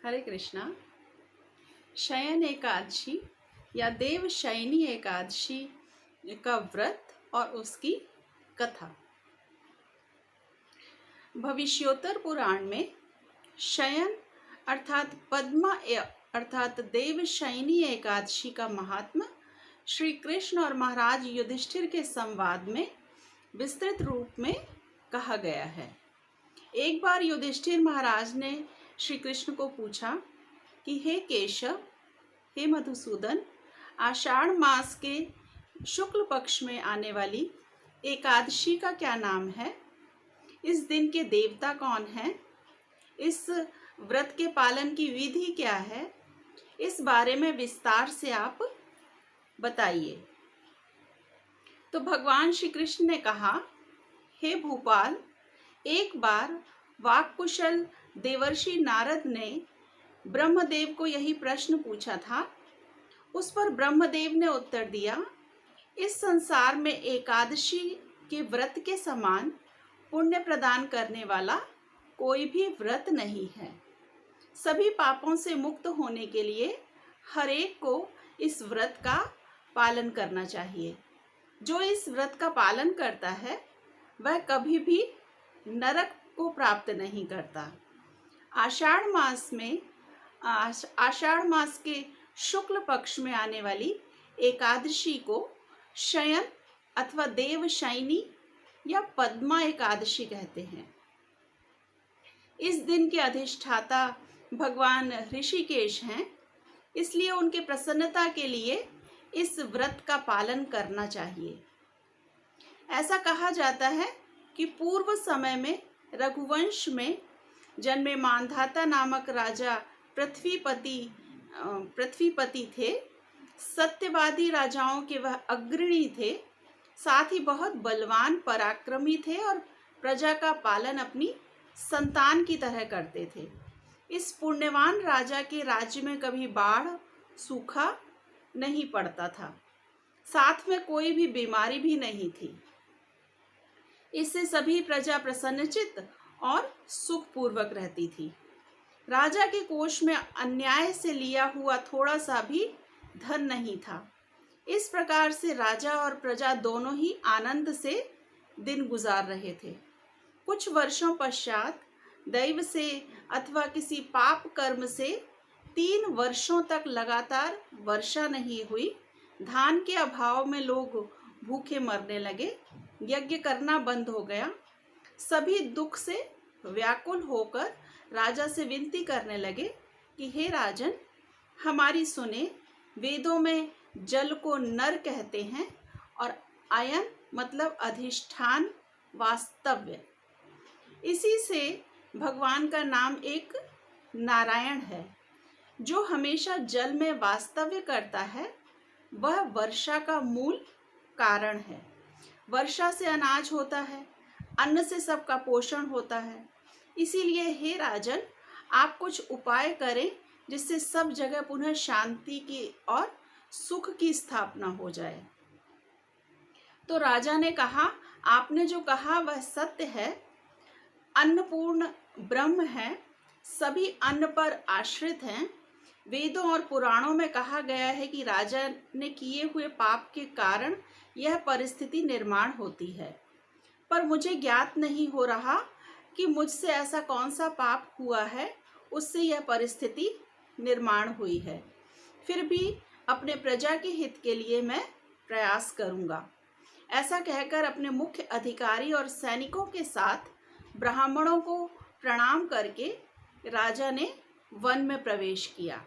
हरे कृष्णा। शयन एकादशी या देव शयनी एकादशी का व्रत और उसकी कथा। भविष्योत्तर पुराण में शयन अर्थात पद्मा अर्थात देव शयनी एकादशी का महात्मा श्री कृष्ण और महाराज युधिष्ठिर के संवाद में विस्तृत रूप में कहा गया है। एक बार युधिष्ठिर महाराज ने श्री कृष्ण को पूछा कि हे केशव, हे मधुसूदन, आषाढ़ मास के शुक्ल पक्ष में आने वाली एकादशी का क्या नाम है? इस दिन के देवता कौन हैं? इस व्रत के पालन की विधि क्या है? इस बारे में विस्तार से आप बताइए। तो भगवान श्री कृष्ण ने कहा, हे भूपाल, एक बार वाक्कुशल देवर्षि नारद ने ब्रह्मदेव को यही प्रश्न पूछा था। उस पर ब्रह्मदेव ने उत्तर दिया, इस संसार में एकादशी के व्रत के समान पुण्य प्रदान करने वाला कोई भी व्रत नहीं है। सभी पापों से मुक्त होने के लिए हर एक को इस व्रत का पालन करना चाहिए। जो इस व्रत का पालन करता है वह कभी भी नरक को प्राप्त नहीं करता। आषाढ़ मास के शुक्ल पक्ष में आने वाली एकादशी को शयन अथवा देव शयनी या पद्मा एकादशी कहते हैं। इस दिन के अधिष्ठाता भगवान ऋषिकेश हैं, इसलिए उनके प्रसन्नता के लिए इस व्रत का पालन करना चाहिए। ऐसा कहा जाता है कि पूर्व समय में रघुवंश में जन्मे मांधाता नामक राजा पृथ्वीपति थे। सत्यवादी राजाओं के वह अग्रणी थे, साथ ही बहुत बलवान पराक्रमी थे और प्रजा का पालन अपनी संतान की तरह करते थे। इस पुण्यवान राजा के राज्य में कभी बाढ़ सूखा नहीं पड़ता था, साथ में कोई भी बीमारी भी नहीं थी। इससे सभी प्रजा प्रसन्नचित्त और सुखपूर्वक रहती थी। राजा के कोष में अन्याय से लिया हुआ थोड़ा सा भी धन नहीं था। इस प्रकार से राजा और प्रजा दोनों ही आनंद से दिन गुजार रहे थे। कुछ वर्षों पश्चात दैव से अथवा किसी पाप कर्म से 3 वर्षों तक लगातार वर्षा नहीं हुई। धान के अभाव में लोग भूखे मरने लगे। यज्ञ करना बंद हो गया। सभी दुख से व्याकुल होकर राजा से विनती करने लगे कि हे राजन, हमारी सुने। वेदों में जल को नर कहते हैं और अयन मतलब अधिष्ठान, वास्तव्य। इसी से भगवान का नाम एक नारायण है। जो हमेशा जल में वास्तव्य करता है वह वर्षा का मूल कारण है। वर्षा से अनाज होता है, अन्न से सबका पोषण होता है। इसीलिए हे राजन, आप कुछ उपाय करें जिससे सब जगह पुनः शांति की और सुख की स्थापना हो जाए। तो राजा ने कहा, आपने जो कहा वह सत्य है। अन्नपूर्ण ब्रह्म है, सभी अन्न पर आश्रित हैं। वेदों और पुराणों में कहा गया है कि राजा ने किए हुए पाप के कारण यह परिस्थिति निर्माण होती है, पर मुझे ज्ञात नहीं हो रहा कि मुझसे ऐसा कौन सा पाप हुआ है उससे यह परिस्थिति निर्माण हुई है। फिर भी अपने प्रजा के हित के लिए मैं प्रयास करूंगा। ऐसा कहकर अपने मुख्य अधिकारी और सैनिकों के साथ ब्राह्मणों को प्रणाम करके राजा ने वन में प्रवेश किया।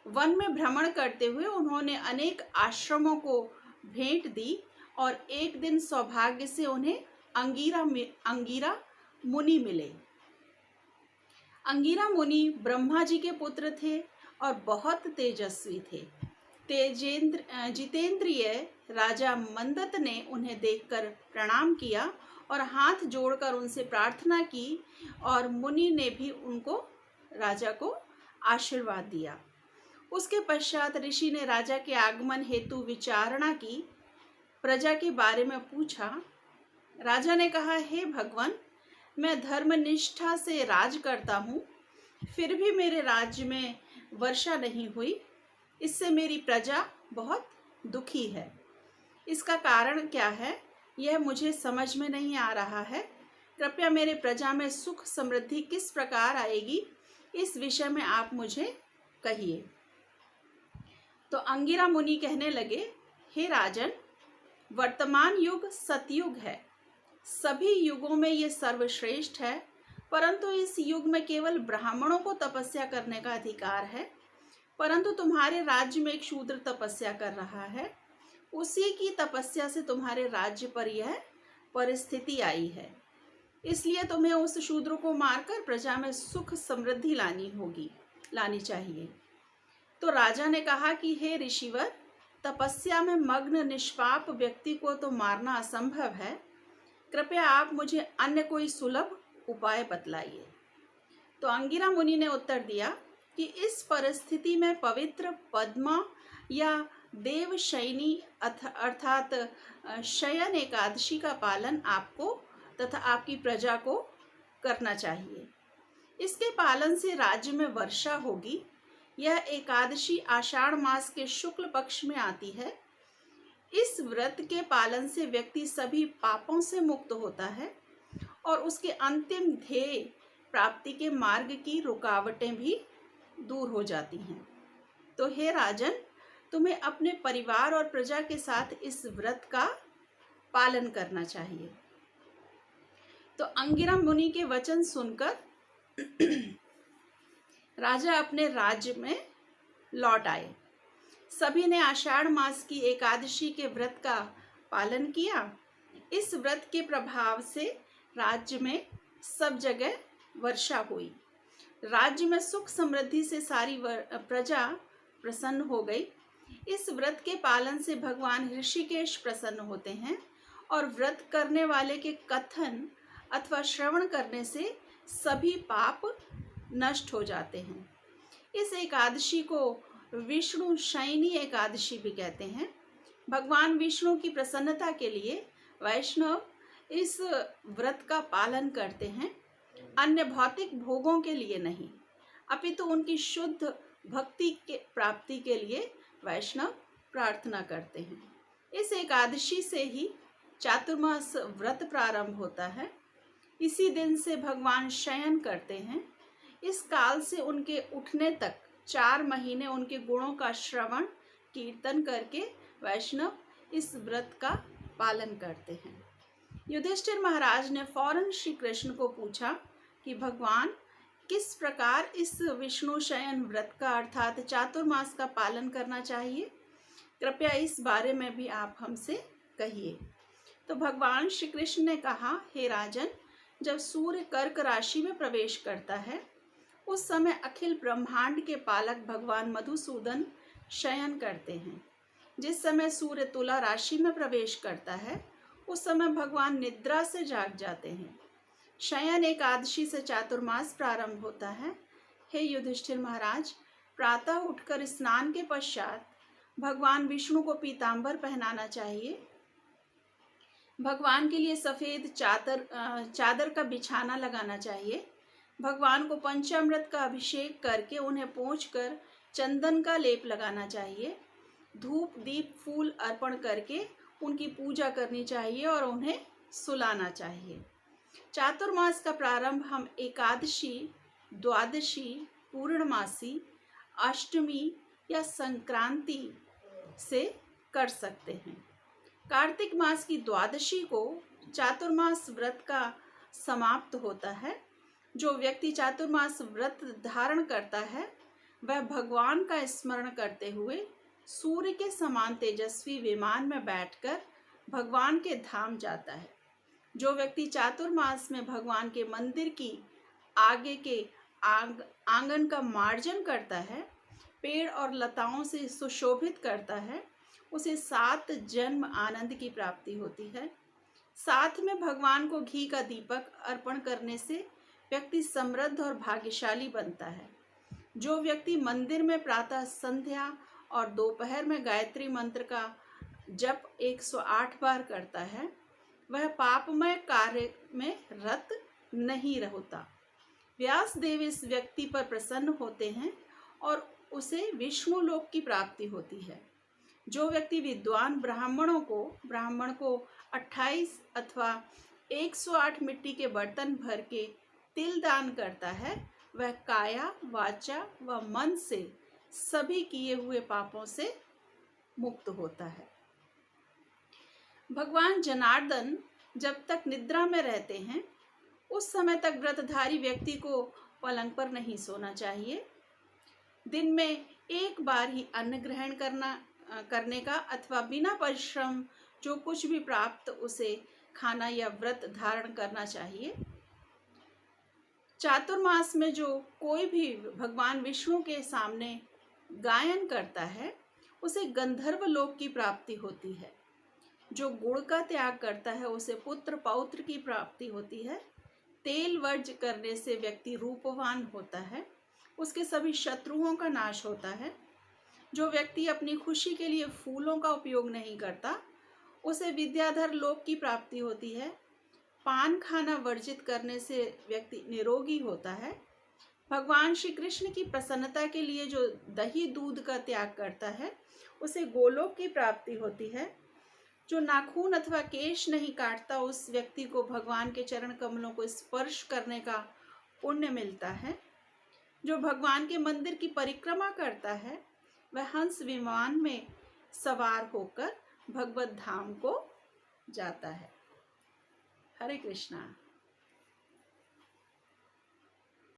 वन में भ्रमण करते हुए उन्होंने अनेक आश्रमों को भेंट दी और एक दिन सौभाग्य से उन्हें अंगिरा मुनि मिले। अंगिरा मुनि ब्रह्मा जी के पुत्र थे और बहुत तेजस्वी थे। जितेंद्रिय राजा मंदत ने उन्हें देखकर प्रणाम किया और हाथ जोड़कर उनसे प्रार्थना की और मुनि ने भी राजा को आशीर्वाद दिया। उसके पश्चात ऋषि ने राजा के आगमन हेतु विचारणा की, प्रजा के बारे में पूछा। राजा ने कहा, हे भगवान, मैं धर्मनिष्ठा से राज करता हूँ। फिर भी मेरे राज्य में वर्षा नहीं हुई। इससे मेरी प्रजा बहुत दुखी है। इसका कारण क्या है, यह मुझे समझ में नहीं आ रहा है। कृपया मेरे प्रजा में सुख समृद्धि किस प्रकार आएगी, इस विषय में आप मुझे कहिए। तो अंगिरा मुनि कहने लगे, हे राजन, वर्तमान युग सतयुग है। सभी युगों में ये सर्वश्रेष्ठ है, परंतु इस युग में केवल ब्राह्मणों को तपस्या करने का अधिकार है। परंतु तुम्हारे राज्य में एक शूद्र तपस्या कर रहा है। उसी की तपस्या से तुम्हारे राज्य पर यह परिस्थिति आई है। इसलिए तुम्हें उस शूद्र को मारकर प्रजा में सुख समृद्धि लानी चाहिए। तो राजा ने कहा कि हे ऋषिवर, तपस्या में मग्न निष्पाप व्यक्ति को तो मारना असंभव है। कृपया आप मुझे अन्य कोई सुलभ उपाय बतलाइए। तो अंगिरा मुनि ने उत्तर दिया कि इस परिस्थिति में पवित्र पद्मा या देवशयनी अर्थात शयन एकादशी का पालन आपको तथा आपकी प्रजा को करना चाहिए। इसके पालन से राज्य में वर्षा होगी। यह एकादशी आषाढ़ मास के शुक्ल पक्ष में आती है। इस व्रत के पालन से व्यक्ति सभी पापों से मुक्त होता है और उसके अंतिम ध्येय प्राप्ति के मार्ग की रुकावटें भी दूर हो जाती हैं। तो हे राजन, तुम्हें अपने परिवार और प्रजा के साथ इस व्रत का पालन करना चाहिए। तो अंगिरा मुनि के वचन सुनकर राजा अपने राज्य में लौट आए। सभी ने आषाढ़ मास की एकादशी के व्रत का पालन किया। इस व्रत के प्रभाव से राज्य में सब जगह वर्षा हुई। राज्य में सुख समृद्धि से सारी प्रजा प्रसन्न हो गई। इस व्रत के पालन से भगवान ऋषिकेश प्रसन्न होते हैं और व्रत करने वाले के कथन अथवा श्रवण करने से सभी पाप नष्ट हो जाते हैं। इस एकादशी को विष्णु शयनी एकादशी भी कहते हैं। भगवान विष्णु की प्रसन्नता के लिए वैष्णव इस व्रत का पालन करते हैं, अन्य भौतिक भोगों के लिए नहीं, अपितु उनकी शुद्ध भक्ति के प्राप्ति के लिए वैष्णव प्रार्थना करते हैं। इस एकादशी से ही चातुर्मास व्रत प्रारंभ होता है। इसी दिन से भगवान शयन करते हैं। इस काल से उनके उठने तक 4 महीने उनके गुणों का श्रवण कीर्तन करके वैष्णव इस व्रत का पालन करते हैं। युधिष्ठिर महाराज ने फौरन श्री कृष्ण को पूछा कि भगवान, किस प्रकार इस विष्णु शयन व्रत का अर्थात चातुर्मास का पालन करना चाहिए? कृपया इस बारे में भी आप हमसे कहिए। तो भगवान श्री कृष्ण ने कहा, हे राजन, जब सूर्य कर्क राशि में प्रवेश करता है उस समय अखिल ब्रह्मांड के पालक भगवान मधुसूदन शयन करते हैं। जिस समय सूर्य तुला राशि में प्रवेश करता है उस समय भगवान निद्रा से जाग जाते हैं। शयन एकादशी से चातुर्मास प्रारंभ होता है। हे युधिष्ठिर महाराज, प्रातः उठकर स्नान के पश्चात भगवान विष्णु को पीतांबर पहनाना चाहिए। भगवान के लिए सफ़ेद चादर का बिछाना लगाना चाहिए। भगवान को पंचामृत का अभिषेक करके उन्हें पोंछकर चंदन का लेप लगाना चाहिए। धूप दीप फूल अर्पण करके उनकी पूजा करनी चाहिए और उन्हें सुलाना चाहिए। चातुर्मास का प्रारंभ हम एकादशी, द्वादशी, पूर्णमासी, अष्टमी या संक्रांति से कर सकते हैं। कार्तिक मास की द्वादशी को चातुर्मास व्रत का समाप्त होता है। जो व्यक्ति चातुर्मास व्रत धारण करता है वह भगवान का स्मरण करते हुए सूर्य के समान तेजस्वी विमान में बैठकर भगवान के धाम जाता है। जो व्यक्ति चातुर्मास में भगवान के मंदिर की आगे के आंगन का मार्जन करता है, पेड़ और लताओं से सुशोभित करता है, उसे 7 जन्म आनंद की प्राप्ति होती है। साथ में भगवान को घी का दीपक अर्पण करने से व्यक्ति समृद्ध और भाग्यशाली बनता है। जो व्यक्ति मंदिर में प्रातः संध्या और दोपहर में गायत्री मंत्र का जप 108 बार करता है वह पापमय कार्य में रत नहीं होता। व्यास देव इस व्यक्ति पर प्रसन्न होते हैं और उसे विष्णु लोक की प्राप्ति होती है। जो व्यक्ति विद्वान ब्राह्मण को 28 अथवा 108 मिट्टी के बर्तन भर के तिल दान करता है, वह काया, वाचा व मन से सभी किए हुए पापों से मुक्त होता है। भगवान जनार्दन जब तक निद्रा में रहते हैं, उस समय तक व्रतधारी व्यक्ति को पलंग पर नहीं सोना चाहिए। दिन में एक बार ही अन्न ग्रहण करने का अथवा बिना परिश्रम जो कुछ भी प्राप्त उसे खाना या व्रत धारण करना चाहिए। चातुर्मास में जो कोई भी भगवान विष्णु के सामने गायन करता है, उसे गंधर्व लोक की प्राप्ति होती है। जो गुड़ का त्याग करता है, उसे पुत्र पौत्र की प्राप्ति होती है। तेल वर्ज करने से व्यक्ति रूपवान होता है, उसके सभी शत्रुओं का नाश होता है। जो व्यक्ति अपनी खुशी के लिए फूलों का उपयोग नहीं करता, उसे विद्याधर लोक की प्राप्ति होती है। पान खाना वर्जित करने से व्यक्ति निरोगी होता है। भगवान श्री कृष्ण की प्रसन्नता के लिए जो दही दूध का त्याग करता है, उसे गोलोक की प्राप्ति होती है। जो नाखून अथवा केश नहीं काटता, उस व्यक्ति को भगवान के चरण कमलों को स्पर्श करने का पुण्य मिलता है। जो भगवान के मंदिर की परिक्रमा करता है, वह हंस विमान में सवार होकर भगवत धाम को जाता है। हरे कृष्णा।